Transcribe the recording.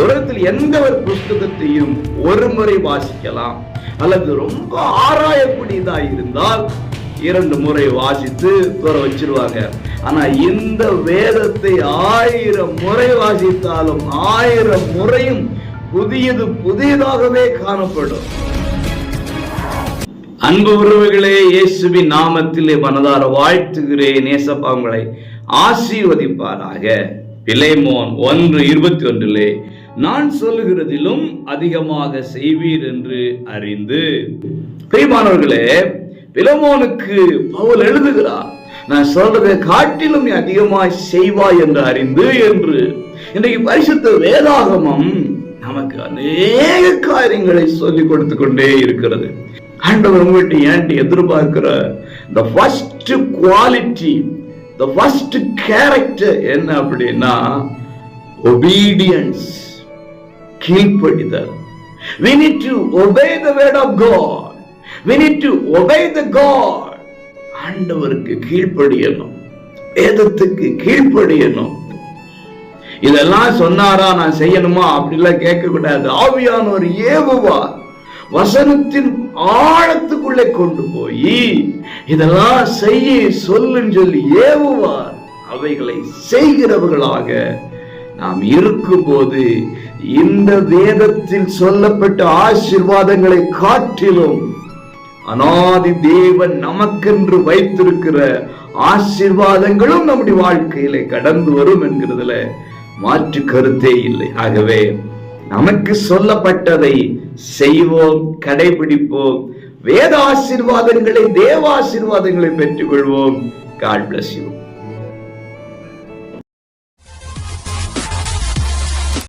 உலகத்தில் எந்த ஒரு புஸ்தகத்தையும் ஒரு முறை வாசிக்கலாம், அல்லது ரொம்ப ஆராயக்கூடியதா இருந்தால் 2 முறை வாசித்து தூர வச்சிருவாங்க. ஆனா இந்த வேதத்தை 1000 முறை வாசித்தாலும் 1000 முறையும் புதியதாகவே காணப்படும். அன்பு உறவுகளே, இயேசுவின் நாமத்திலே மனதார வாழ்த்துகிறேன். ஏசப்பா உங்களை ஆசீர்வதிப்பாராக. பிலேமோன் 1:21 நான் சொல்லுகிறதிலும் அதிகமாக செய்வீர் என்று அறிந்து. பிரியமானவர்களே, பிலேமோனுக்கு பவுல் எழுதுகிறார், நான் சொல்றதை காட்டிலும் நீ அதிகமாய் செய்வாய் என்று அறிந்து என்று. இன்றைக்கு பரிசுத்த வேதாகமம் நமக்கு அநேக காரியங்களை சொல்லிக் கொடுத்து கொண்டே இருக்கிறது. ஆண்டவர் உங்கள்கிட்ட ஏன்ட்டு எதிர்பார்க்கிற the first quality, the first character என்ன அப்படின்னா obedience, கீழ்ப்படிதல். We need to obey the word of God. We need to obey the God. ஆண்டவருக்கு கீழ்ப்படியணும், வேதத்துக்கு கீழ்ப்படியணும். இதெல்லாம் சொன்னாரா நான் செய்யணுமா அப்படிலாம் கேட்க கூடாது. ஆவியானவர் ஏவுவார், வசனத்தின் ஆழத்துக்குள்ளே கொண்டு போய் இதெல்லாம் செய்ய சொல்லுன்னு சொல்லி ஏவுவார். அவைகளை செய்கிறவர்களாக நாம் இருக்கும்போது இந்த வேதத்தில் சொல்லப்பட்ட ஆசீர்வாதங்களை காட்டிலும் அநாதி தேவன் நமக்கென்று வைத்திருக்கிற ஆசீர்வாதங்களும் நம்முடைய வாழ்க்கையிலே கடந்து வரும் என்கிறதுல மாற்று கருத்தே இல்லை. ஆகவே நமக்கு சொல்லப்பட்டதை செய்வோம், கடைபிடிப்போம், வேத ஆசீர்வாதங்களை, தேவ ஆசீர்வாதங்களை பெற்றுக் கொள்வோம். God bless you.